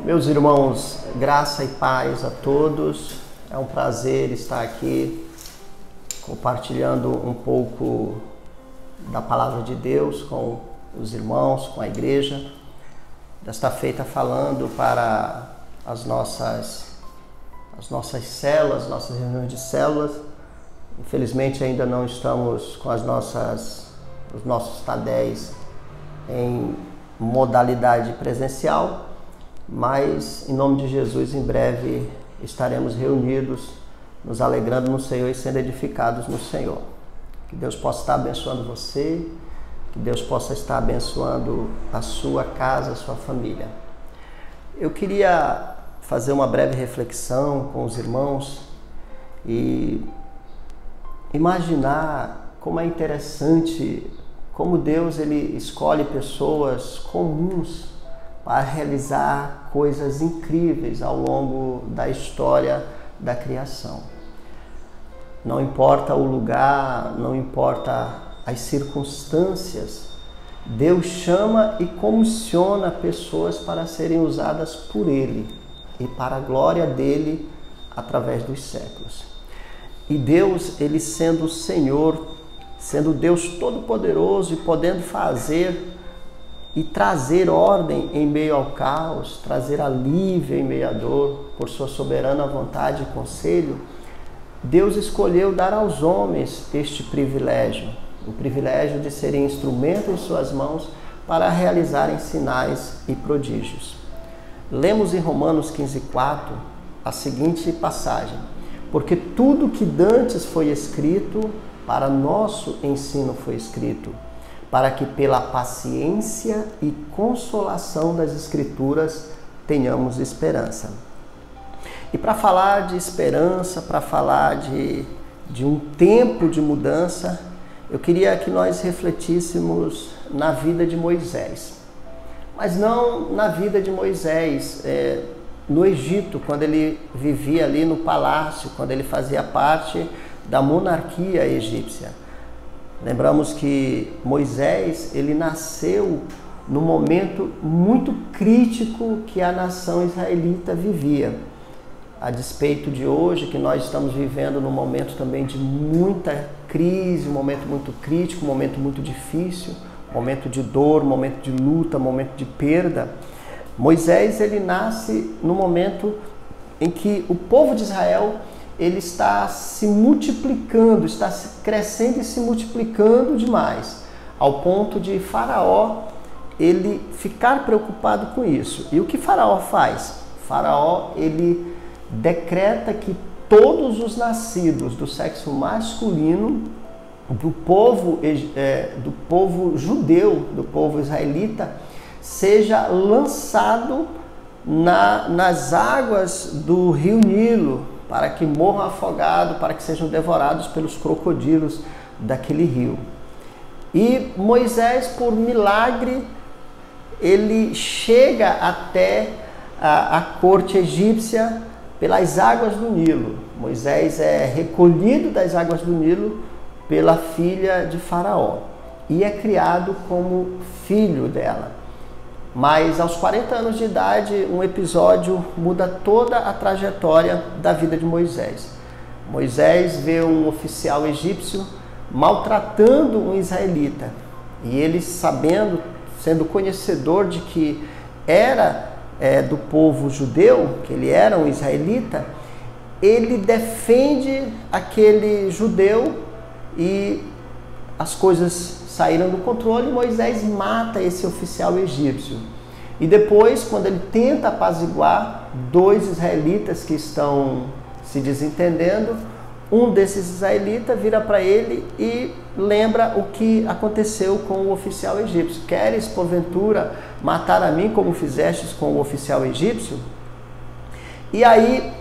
Meus irmãos, graça e paz a todos. É um prazer estar aqui compartilhando um pouco da palavra de Deus com os irmãos, com a igreja. Desta feita falando para as nossas células, nossas reuniões de células. Infelizmente ainda não estamos com os nossos TADEs em modalidade presencial, mas em nome de Jesus em breve estaremos reunidos, nos alegrando no Senhor e sendo edificados no Senhor. Que Deus possa estar abençoando você, que Deus possa estar abençoando a sua casa, a sua família. Eu queria fazer uma breve reflexão com os irmãos e imaginar como é interessante como Deus ele escolhe pessoas comuns para realizar coisas incríveis ao longo da história da criação. Não importa o lugar, não importa as circunstâncias, Deus chama e comissiona pessoas para serem usadas por Ele e para a glória dele através dos séculos. E Deus, ele sendo o Senhor, sendo Deus Todo-Poderoso e podendo fazer e trazer ordem em meio ao caos, trazer alívio em meio à dor, por sua soberana vontade e conselho, Deus escolheu dar aos homens este privilégio, o privilégio de serem instrumento em suas mãos para realizarem sinais e prodígios. Lemos em Romanos 15:4 a seguinte passagem: porque tudo que dantes foi escrito, para nosso ensino foi escrito, para que pela paciência e consolação das Escrituras tenhamos esperança. E para falar de esperança, para falar de um tempo de mudança, eu queria que nós refletíssemos na vida de Moisés. Mas não na vida de Moisés no Egito, quando ele vivia ali no palácio, quando ele fazia parte da monarquia egípcia. Lembramos que Moisés, ele nasceu no momento muito crítico que a nação israelita vivia. A despeito de hoje, que nós estamos vivendo num momento também de muita crise, um momento muito crítico, um momento muito difícil, um momento de dor, um momento de luta, um momento de perda. Moisés, ele nasce no momento em que o povo de Israel ele está se multiplicando, está crescendo e se multiplicando demais, ao ponto de Faraó ele ficar preocupado com isso. E o que Faraó faz? Faraó ele decreta que todos os nascidos do sexo masculino do povo judeu, do povo israelita, seja lançado nas águas do rio Nilo, para que morram afogados, para que sejam devorados pelos crocodilos daquele rio. E Moisés, por milagre, ele chega até a corte egípcia pelas águas do Nilo. Moisés é recolhido das águas do Nilo pela filha de Faraó e é criado como filho dela. Mas aos 40 anos de idade, um episódio muda toda a trajetória da vida de Moisés. Moisés vê um oficial egípcio maltratando um israelita. E ele, sabendo, sendo conhecedor de que era do povo judeu, que ele era um israelita, ele defende aquele judeu e as coisas saíram do controle. Moisés mata esse oficial egípcio. E depois, quando ele tenta apaziguar dois israelitas que estão se desentendendo, um desses israelitas vira para ele e lembra o que aconteceu com o oficial egípcio. Queres, porventura, matar a mim como fizestes com o oficial egípcio? E aí,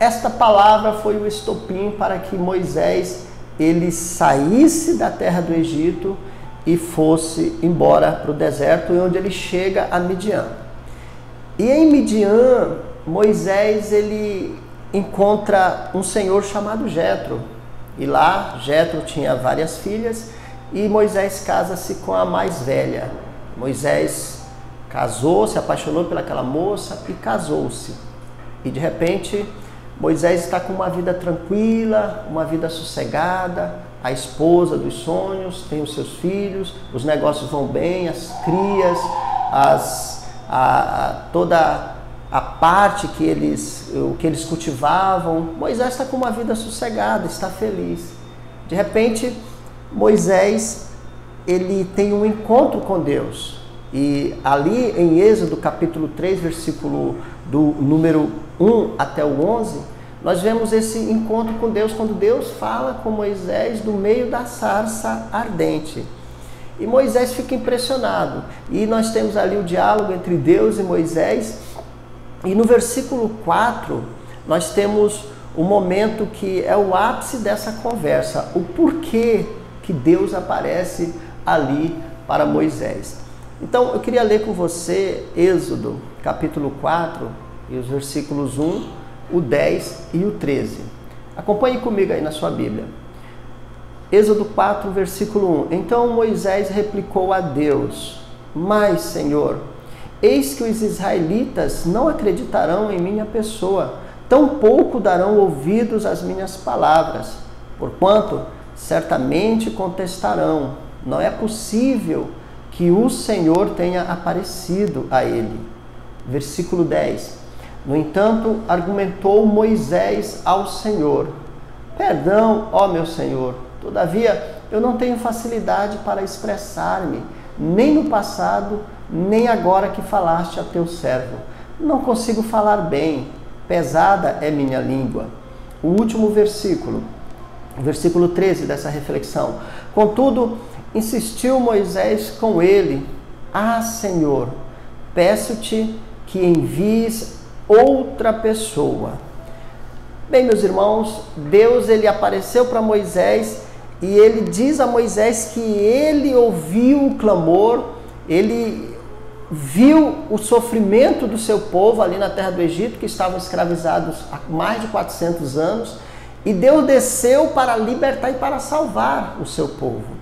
esta palavra foi o estopim para que Moisés ele saísse da terra do Egito e fosse embora para o deserto, onde ele chega a Midian. E em Midian, Moisés ele encontra um senhor chamado Jetro. E lá, Jetro tinha várias filhas e Moisés casa-se com a mais velha. Moisés casou, se apaixonou pelaquela moça e casou-se. E de repente Moisés está com uma vida tranquila, uma vida sossegada, a esposa dos sonhos, tem os seus filhos, os negócios vão bem, as crias, toda a parte que eles cultivavam. Moisés está com uma vida sossegada, está feliz. De repente, Moisés, ele tem um encontro com Deus. E ali em Êxodo capítulo 3, versículo do número 1 até o 11, nós vemos esse encontro com Deus, quando Deus fala com Moisés do meio da sarça ardente. E Moisés fica impressionado. E nós temos ali o diálogo entre Deus e Moisés. E no versículo 4, nós temos o momento que é o ápice dessa conversa, o porquê que Deus aparece ali para Moisés. Então, eu queria ler com você Êxodo, capítulo 4, e os versículos 1, o 10 e o 13. Acompanhe comigo aí na sua Bíblia. Êxodo 4, versículo 1. Então Moisés replicou a Deus: Mas, Senhor, eis que os israelitas não acreditarão em minha pessoa, tampouco darão ouvidos às minhas palavras, porquanto certamente contestarão: não é possível que o Senhor tenha aparecido a ele. Versículo 10. No entanto, argumentou Moisés ao Senhor: Perdão, ó meu Senhor, todavia eu não tenho facilidade para expressar-me, nem no passado, nem agora que falaste a teu servo. Não consigo falar bem, pesada é minha língua. O último versículo, o versículo 13 dessa reflexão. Contudo, insistiu Moisés com ele: Ah, Senhor, peço-te que envies outra pessoa. Bem, meus irmãos, Deus ele apareceu para Moisés e ele diz a Moisés que ele ouviu o clamor, ele viu o sofrimento do seu povo ali na terra do Egito, que estavam escravizados há mais de 400 anos, e Deus desceu para libertar e para salvar o seu povo.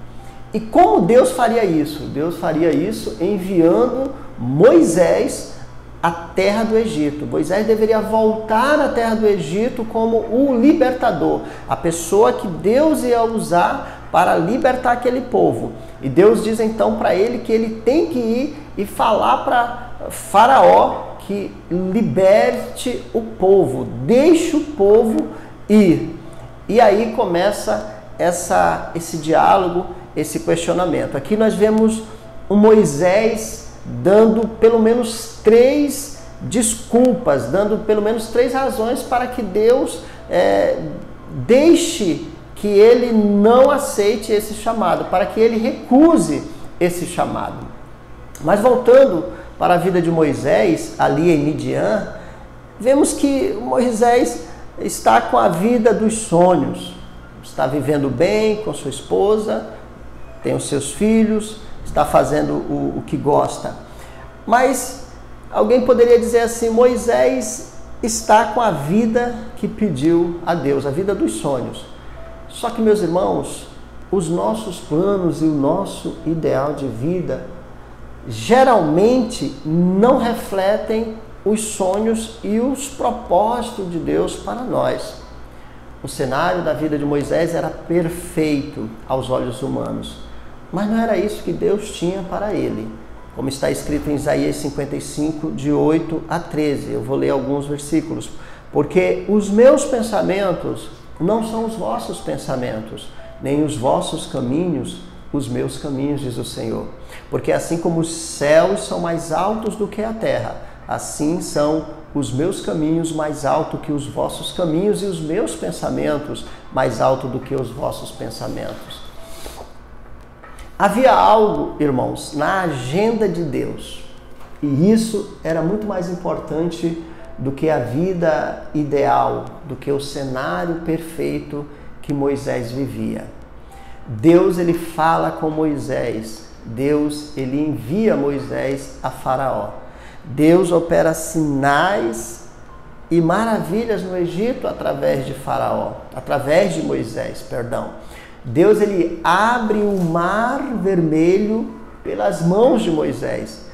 E como Deus faria isso? Deus faria isso enviando Moisés à terra do Egito. Moisés deveria voltar à terra do Egito como o libertador, a pessoa que Deus ia usar para libertar aquele povo. E Deus diz então para ele que ele tem que ir e falar para Faraó que liberte o povo, deixe o povo ir. E aí começa esse diálogo, esse questionamento. Aqui nós vemos o Moisés dando pelo menos 3 desculpas, dando pelo menos 3 razões para que Deus deixe que ele não aceite esse chamado, para que ele recuse esse chamado. Mas voltando para a vida de Moisés, ali em Midian, vemos que Moisés está com a vida dos sonhos, está vivendo bem com sua esposa, tem os seus filhos, está fazendo o que gosta. Mas alguém poderia dizer assim: Moisés está com a vida que pediu a Deus, a vida dos sonhos. Só que, meus irmãos, os nossos planos e o nosso ideal de vida geralmente não refletem os sonhos e os propósitos de Deus para nós. O cenário da vida de Moisés era perfeito aos olhos humanos, mas não era isso que Deus tinha para ele. Como está escrito em Isaías 55, de 8 a 13. Eu vou ler alguns versículos. Porque os meus pensamentos não são os vossos pensamentos, nem os vossos caminhos os meus caminhos, diz o Senhor. Porque assim como os céus são mais altos do que a terra, assim são os meus caminhos mais altos que os vossos caminhos e os meus pensamentos mais altos do que os vossos pensamentos. Havia algo, irmãos, na agenda de Deus, e isso era muito mais importante do que a vida ideal, do que o cenário perfeito que Moisés vivia. Deus, ele fala com Moisés, Deus, ele envia Moisés a Faraó. Deus opera sinais e maravilhas no Egito através de Faraó, através de Moisés, perdão. Deus, ele abre o mar vermelho pelas mãos de Moisés.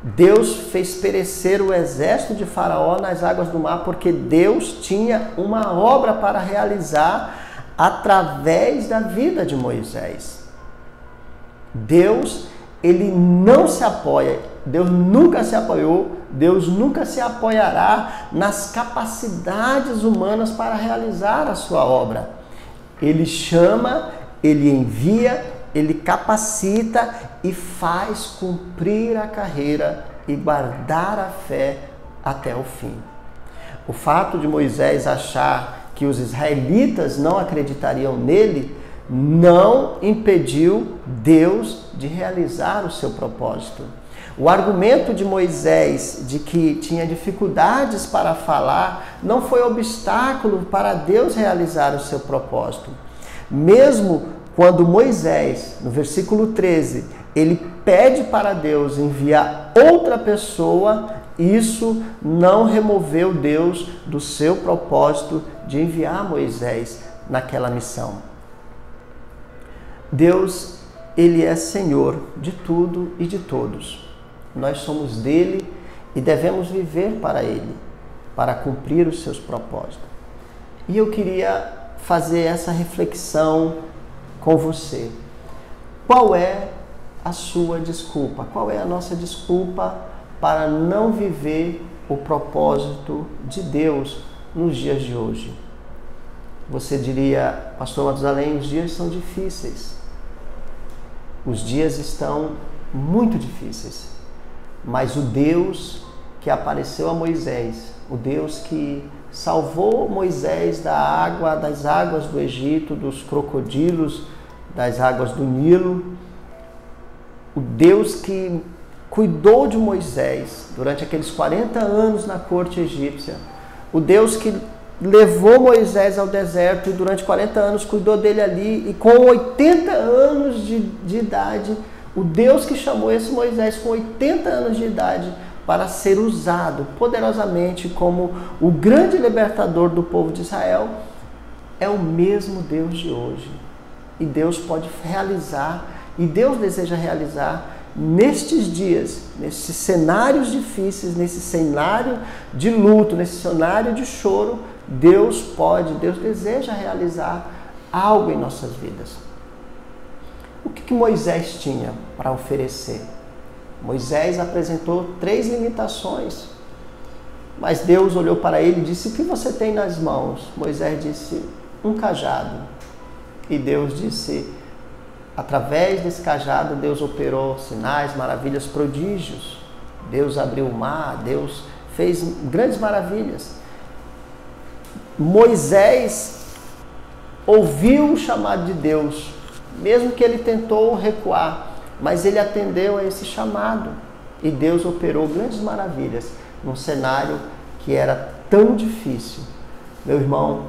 Deus fez perecer o exército de Faraó nas águas do mar, porque Deus tinha uma obra para realizar através da vida de Moisés. Deus, ele não se apoia, Deus nunca se apoiou, Deus nunca se apoiará nas capacidades humanas para realizar a sua obra. Ele chama, ele envia, ele capacita e faz cumprir a carreira e guardar a fé até o fim. O fato de Moisés achar que os israelitas não acreditariam nele não impediu Deus de realizar o seu propósito. O argumento de Moisés de que tinha dificuldades para falar não foi obstáculo para Deus realizar o seu propósito. Mesmo quando Moisés, no versículo 13, ele pede para Deus enviar outra pessoa, isso não removeu Deus do seu propósito de enviar Moisés naquela missão. Deus, ele é Senhor de tudo e de todos. Nós somos dele e devemos viver para ele, para cumprir os seus propósitos. E eu queria fazer essa reflexão com você. Qual é a sua desculpa? Qual é a nossa desculpa para não viver o propósito de Deus nos dias de hoje? Você diria, pastor Matusalém, os dias são difíceis. Os dias estão muito difíceis. Mas o Deus que apareceu a Moisés, o Deus que salvou Moisés das águas do Egito, dos crocodilos, das águas do Nilo, o Deus que cuidou de Moisés durante aqueles 40 anos na corte egípcia, o Deus que levou Moisés ao deserto e durante 40 anos cuidou dele ali, e com 80 anos de idade, o Deus que chamou esse Moisés com 80 anos de idade para ser usado poderosamente como o grande libertador do povo de Israel, é o mesmo Deus de hoje. E Deus pode realizar, e Deus deseja realizar nestes dias, nesses cenários difíceis, nesse cenário de luto, nesse cenário de choro, Deus deseja realizar algo em nossas vidas. O que Moisés tinha para oferecer? Moisés apresentou 3 limitações, mas Deus olhou para ele e disse: o que você tem nas mãos? Moisés disse: um cajado. E Deus disse, através desse cajado, Deus operou sinais, maravilhas, prodígios. Deus abriu o mar, Deus fez grandes maravilhas. Moisés ouviu o chamado de Deus, mesmo que ele tentou recuar, mas ele atendeu a esse chamado. E Deus operou grandes maravilhas num cenário que era tão difícil. Meu irmão,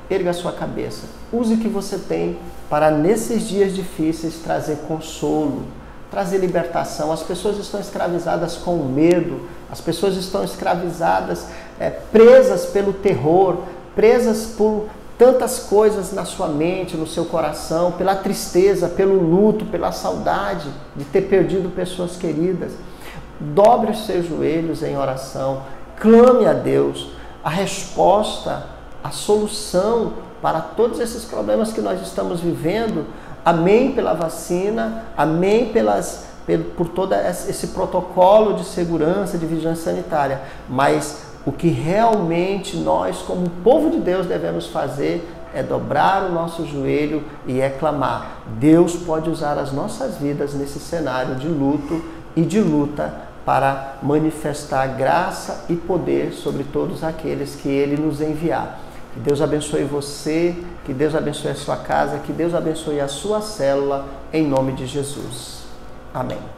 erga a sua cabeça. Use o que você tem para, nesses dias difíceis, trazer consolo, trazer libertação. As pessoas estão escravizadas com medo, as pessoas estão escravizadas, presas pelo terror, presas por tantas coisas na sua mente, no seu coração, pela tristeza, pelo luto, pela saudade de ter perdido pessoas queridas. Dobre os seus joelhos em oração, clame a Deus a resposta, a solução para todos esses problemas que nós estamos vivendo. Amém pela vacina, amém por todo esse protocolo de segurança, de vigilância sanitária, mas o que realmente nós, como povo de Deus, devemos fazer é dobrar o nosso joelho e clamar. Deus pode usar as nossas vidas nesse cenário de luto e de luta para manifestar graça e poder sobre todos aqueles que Ele nos enviar. Que Deus abençoe você, que Deus abençoe a sua casa, que Deus abençoe a sua célula, em nome de Jesus. Amém.